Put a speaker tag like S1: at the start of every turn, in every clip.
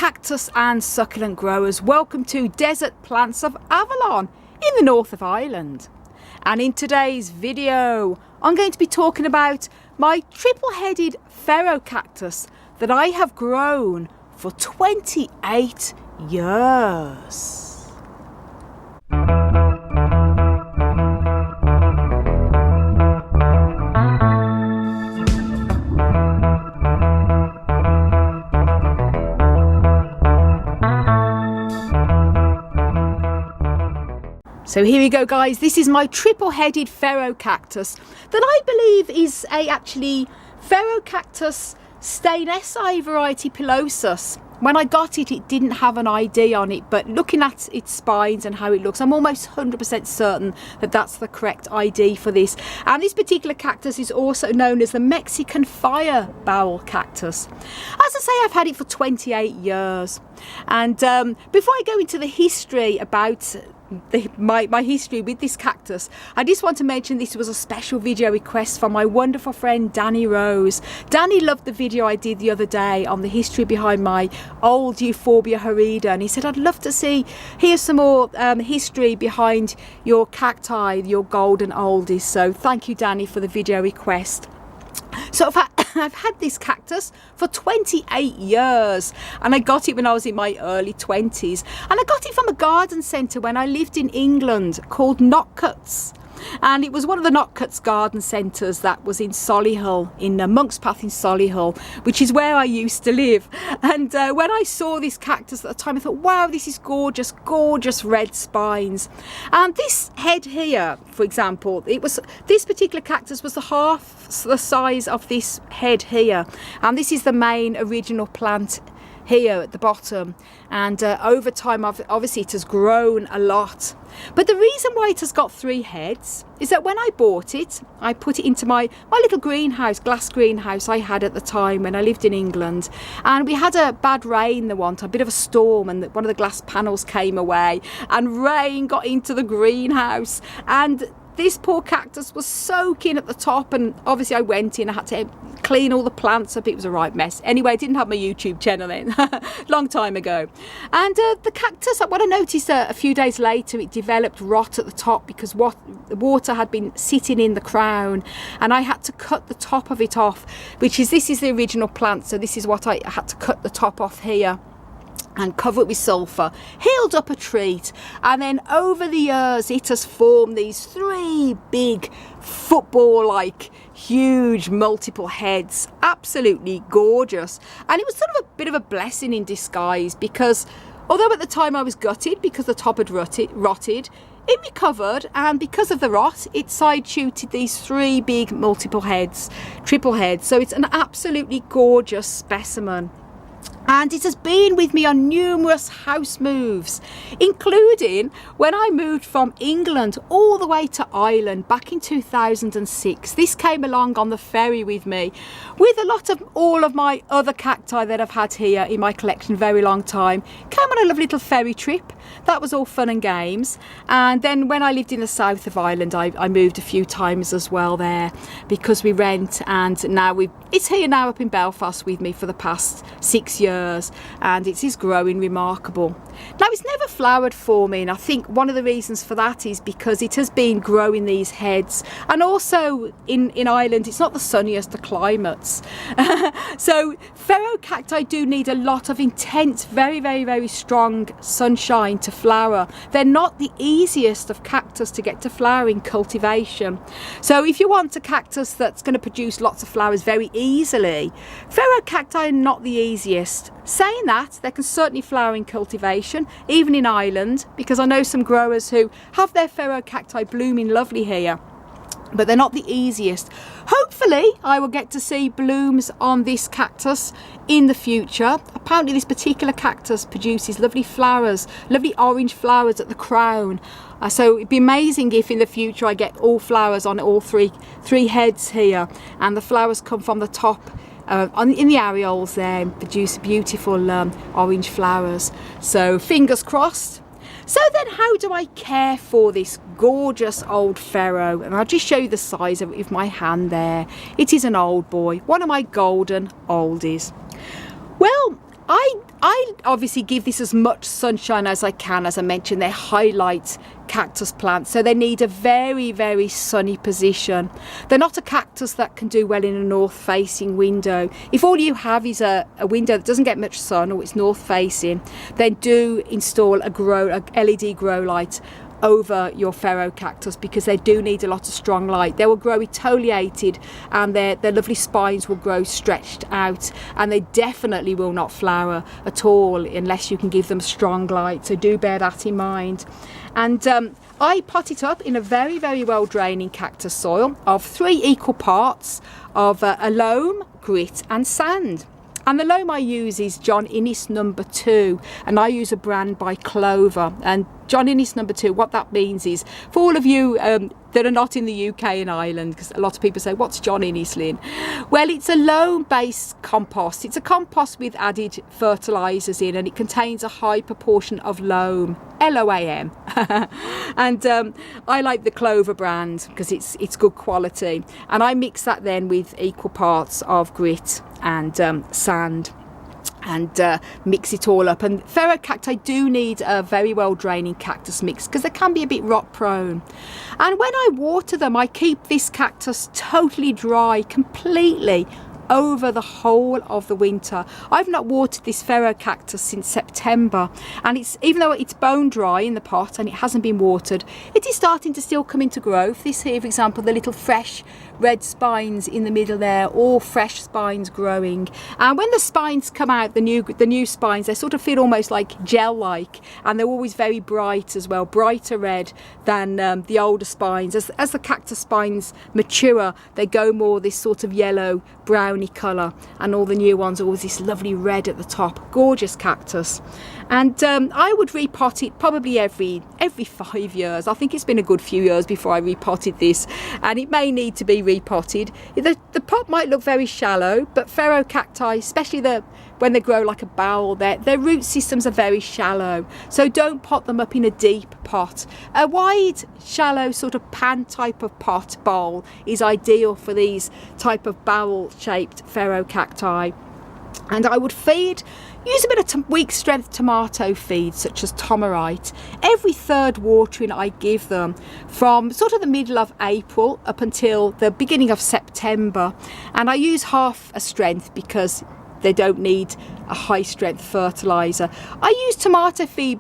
S1: cactus and succulent growers, welcome to Desert Plants of Avalon in the north of Ireland. And in today's video I'm going to be talking about my triple-headed Ferocactus that I have grown for 28 years. So here we go, guys. This is my triple-headed Ferocactus that I believe is actually Ferocactus Steinesi variety pilosus. When I got it, it didn't have an ID on it, but looking at its spines and how it looks, I'm almost 100% certain that that's the correct ID for this. And this particular cactus is also known as the Mexican fire barrel cactus. As I say, I've had it for 28 years. And before I go into the history about my history with this cactus, I just want to mention this was a special video request from my wonderful friend Danny Rose. Danny loved the video I did the other day on the history behind my old Euphorbia horrida, and he said, I'd love to hear some more history behind your cacti, your golden oldies. So thank you, Danny, for the video request. So I've had this cactus for 28 years, and I got it when I was in my early 20s, and I got it from a garden centre when I lived in England called Cactus. And it was one of the Cactus garden centres that was in Solihull, in Monk's Path in Solihull, which is where I used to live. And when I saw this cactus at the time, I thought, wow, this is gorgeous, gorgeous red spines. And this head here, for example, this particular cactus was half the size of this head here. And this is the main original plant here at the bottom, and over time obviously it has grown a lot. But the reason why it has got 3 heads is that when I bought it, I put it into my little greenhouse, glass greenhouse I had at the time when I lived in England, and we had a bad rain a bit of a storm, and one of the glass panels came away and rain got into the greenhouse, and this poor cactus was soaking at the top, and obviously I went in, I had to clean all the plants up. It was a right mess. Anyway, I didn't have my YouTube channel then, long time ago. And the cactus, what I noticed a few days later, it developed rot at the top because the water had been sitting in the crown, and I had to cut the top of it off, this is the original plant, so this is what I had to cut the top off here and cover it with sulphur, healed up a treat, and then over the years it has formed these 3 big football-like huge multiple heads, absolutely gorgeous. And it was sort of a bit of a blessing in disguise, because although at the time I was gutted because the top had rotted, it recovered, and because of the rot it side-shooted these 3 big multiple heads, triple heads. So it's an absolutely gorgeous specimen. And it has been with me on numerous house moves, including when I moved from England all the way to Ireland back in 2006. This came along on the ferry with me, with all of my other cacti that I've had here in my collection a very long time. Came on a lovely little ferry trip. That was all fun and games. And then when I lived in the south of Ireland, I moved a few times as well there, because we rent, and now it's here now up in Belfast with me for the past 6 years, and it is growing remarkable. Now, it's never flowered for me, and I think one of the reasons for that is because it has been growing these heads, and also in Ireland it's not the sunniest of climates. So Ferocacti do need a lot of intense, very, very, very strong sunshine to flower. They're not the easiest of cactus to get to flower in cultivation. So if you want a cactus that's going to produce lots of flowers very easily, Ferocacti are not the easiest. Saying that, they can certainly flower in cultivation, even in Ireland, because I know some growers who have their Ferocacti blooming lovely here, but they're not the easiest. Hopefully I will get to see blooms on this cactus in the future. Apparently this particular cactus produces lovely flowers, lovely orange flowers at the crown. So it'd be amazing if in the future I get all flowers on all three heads here, and the flowers come from the top in the areoles there and produce beautiful orange flowers. So fingers crossed. So then how do I care for this gorgeous old Fero? And I'll just show you the size of it with my hand there. It is an old boy, one of my golden oldies. Well, I I obviously give this as much sunshine as I can. As I mentioned, they're highlight cactus plants, so they need a very, very sunny position. They're not a cactus that can do well in a north facing window. If all you have is a window that doesn't get much sun, or it's north facing, then do install a LED grow light over your Ferocactus, because they do need a lot of strong light. They will grow etoliated, and their lovely spines will grow stretched out, and they definitely will not flower at all unless you can give them strong light, so do bear that in mind. And I pot it up in a very, very well draining cactus soil of 3 equal parts of a loam, grit and sand. And the loam I use is John Innes No. 2, and I use a brand by Clover. And John Innes No. 2, what that means is, for all of you that are not in the UK and Ireland, because a lot of people say, what's John Innes, Lynn? Well, it's a loam-based compost. It's a compost with added fertilisers in, and it contains a high proportion of loam, LOAM. And I like the Clover brand because it's good quality. And I mix that then with equal parts of grit and sand, and mix it all up. And Ferocacti do need a very well draining cactus mix because they can be a bit rot prone. And when I water them, I keep this cactus totally dry, completely, over the whole of the winter. I've not watered this Ferocactus since September, and it's, even though it's bone dry in the pot and it hasn't been watered, it is starting to still come into growth. This here, for example, the little fresh red spines in the middle there, all fresh spines growing. And when the spines come out, the new spines, they sort of feel almost like gel-like, and they're always very bright as well, brighter red than the older spines. As the cactus spines mature, they go more this sort of yellow browny colour, and all the new ones are always this lovely red at the top. Gorgeous cactus. And I would repot it probably every 5 years. I think it's been a good few years before I repotted this, and it may need to be repotted. The pot might look very shallow, but Ferocacti, especially when they grow like a barrel, their root systems are very shallow, so don't pot them up in a deep pot. A wide, shallow sort of pan type of pot bowl is ideal for these type of barrel shaped Ferocacti. And I would use a bit of weak strength tomato feed, such as Tomarite. Every third watering I give them from sort of the middle of April up until the beginning of September. And I use half a strength because they don't need a high strength fertilizer. I use tomato feed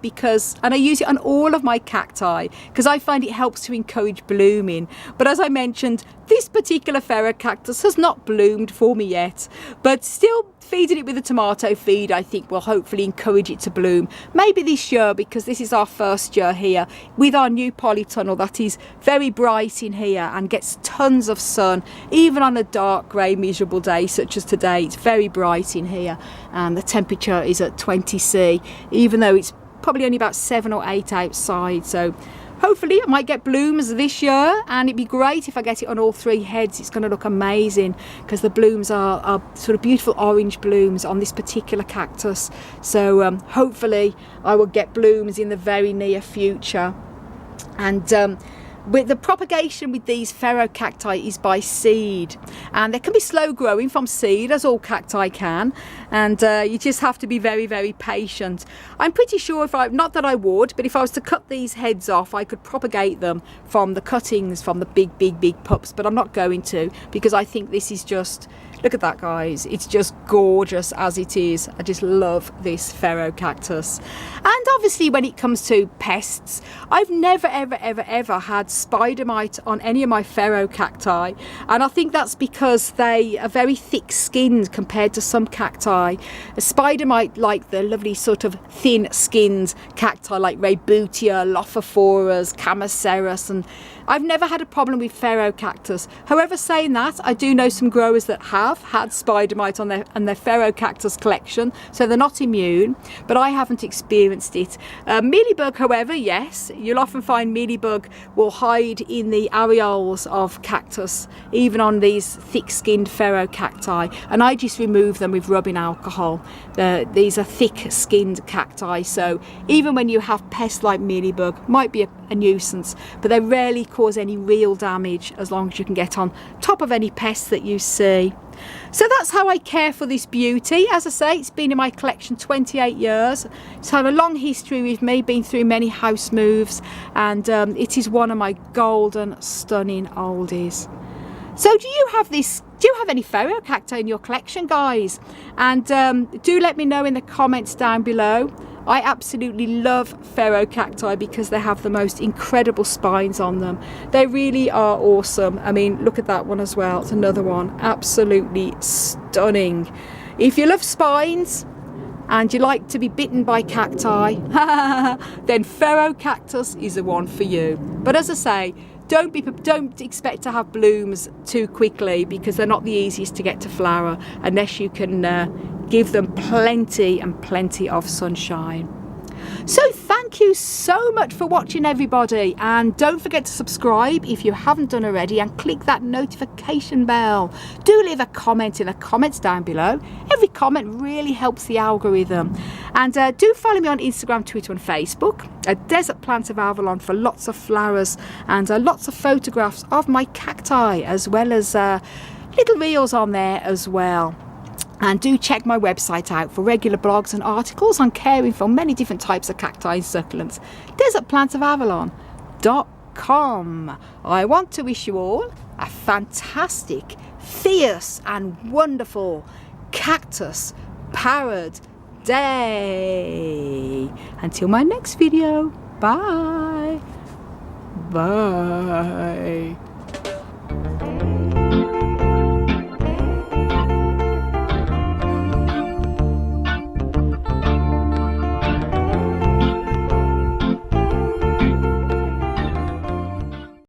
S1: and I use it on all of my cacti because I find it helps to encourage blooming. But as I mentioned, this particular Ferocactus has not bloomed for me yet, but still feeding it with the tomato feed I think will hopefully encourage it to bloom. Maybe this year, because this is our first year here with our new polytunnel that is very bright in here and gets tons of sun, even on a dark grey miserable day such as today. It's very bright in here, and the temperature is at 20°, even though it's probably only about 7 or 8 outside. So hopefully I might get blooms this year, and it'd be great if I get it on all 3 heads. It's going to look amazing because the blooms are sort of beautiful orange blooms on this particular cactus. So hopefully I will get blooms in the very near future. And with the propagation with these Ferocacti is by seed, and they can be slow growing from seed, as all cacti can, and you just have to be very, very patient. I'm pretty sure not that I would, but if I was to cut these heads off, I could propagate them from the cuttings from the big pups, but I'm not going to, because I think this is just, look at that, guys, it's just gorgeous as it is. I just love this Ferocactus. And obviously when it comes to pests, I've never ever had spider mite on any of my Ferocacti, and I think that's because they are very thick skinned compared to some cacti. A spider mite like the lovely sort of thin skinned cacti like Raybutia, Lophophoras, Camaceras, and I've never had a problem with Ferocactus. However, saying that, I do know some growers that have had spider mite on their Ferocactus collection, so they're not immune, but I haven't experienced it. Mealybug, however, yes, you'll often find mealybug will hide in the areoles of cactus, even on these thick-skinned Ferocacti, and I just remove them with rubbing alcohol. These are thick-skinned cacti, so even when you have pests like mealybug, might be a nuisance, but they rarely cause any real damage as long as you can get on top of any pests that you see. So that's how I care for this beauty. As I say, it's been in my collection 28 years. It's had a long history with me, been through many house moves, and it is one of my golden, stunning oldies. So do you have any Ferocacti in your collection, guys? And do let me know in the comments down below. I absolutely love Ferocacti because they have the most incredible spines on them. They really are awesome. I mean, look at that one as well. It's another one. Absolutely stunning. If you love spines and you like to be bitten by cacti, then Ferocactus is the one for you. But as I say, don't expect to have blooms too quickly, because they're not the easiest to get to flower unless you can give them plenty and plenty of sunshine. So thank you so much for watching, everybody, and don't forget to subscribe if you haven't done already, and click that notification bell. Do leave a comment in the comments down below. Every comment really helps the algorithm. And do follow me on Instagram, Twitter and Facebook at Desert Plants of Avalon for lots of flowers and lots of photographs of my cacti, as well as little reels on there as well. And do check my website out for regular blogs and articles on caring for many different types of cacti and succulents. DesertPlantsOfAvalon.com. I want to wish you all a fantastic, fierce and wonderful cactus powered day. Until my next video. Bye. Bye.